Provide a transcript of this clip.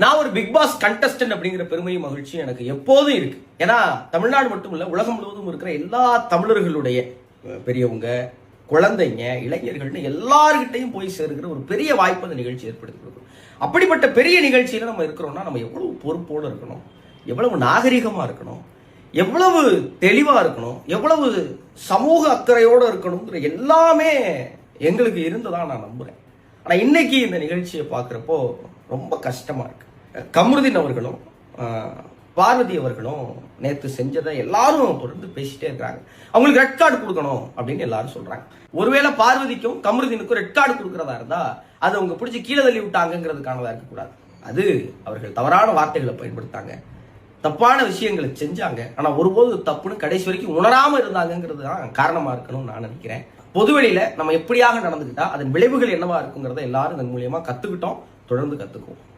நான் ஒரு big pass contestant அப்படிங்கிற பெருமையும் மகிழ்ச்சியும் எனக்கு எப்போதும் இருக்கு. ஏன்னா தமிழ்நாடு மட்டும் இல்ல, உலகம் முழுவதும் இருக்கிற எல்லா தமிழர்களுடைய பெரியவங்க, குழந்தைங்க, இளைஞர்கள்னு எல்லார்கிட்டையும் போய் சேருகிற ஒரு பெரிய வாய்ப்பு அந்த நிகழ்ச்சி ஏற்படுத்தி கொடுக்கும். அப்படிப்பட்ட பெரிய நிகழ்ச்சியில நம்ம இருக்கிறோம்னா நம்ம எவ்வளவு பொறுப்போடு இருக்கணும், எவ்வளவு நாகரிகமா இருக்கணும், எவ்வளவு தெளிவா இருக்கணும், எவ்வளவு சமூக அக்கறையோடு இருக்கணுங்கிற எல்லாமே எங்களுக்கு இருந்ததா நான் நம்புறேன். ஆனா இன்னைக்கு இந்த நிகழ்ச்சியை பார்க்குறப்போ ரொம்ப கஷ்டமா இருக்கு. கமருதீன் அவர்களும் பார்வதி அவர்களும் நேற்று செஞ்சதை எல்லாரும் தொடர்ந்து பேசிட்டே இருக்காங்க. அவங்களுக்கு ரெட் கார்டு கொடுக்கணும் அப்படின்னு எல்லாரும் சொல்றாங்க. ஒருவேளை பார்வதிக்கும் கமருதீனுக்கும் ரெட் கார்டு கொடுக்கறதா இருந்தா அது அவங்க பிடிச்சி கீழே தள்ளி விட்டாங்கிறதுக்கானதா இருக்கக்கூடாது. அது அவர்கள் தவறான வார்த்தைகளை பயன்படுத்தாங்க, தப்பான விஷயங்களை செஞ்சாங்க. ஆனா ஒருபோது தப்புன்னு கடைசி வரைக்கும் உணராம இருந்தாங்கிறது தான் காரணமா இருக்கணும்னு நான் நினைக்கிறேன். பொதுவெளியில நம்ம எப்படியாக நடந்துக்கிட்டா அதன் விளைவுகள் என்னவா இருக்குங்கிறத எல்லாரும் இதன் மூலியமா கத்துக்கிட்டோம், தொடர்ந்து கத்துக்குவோம்.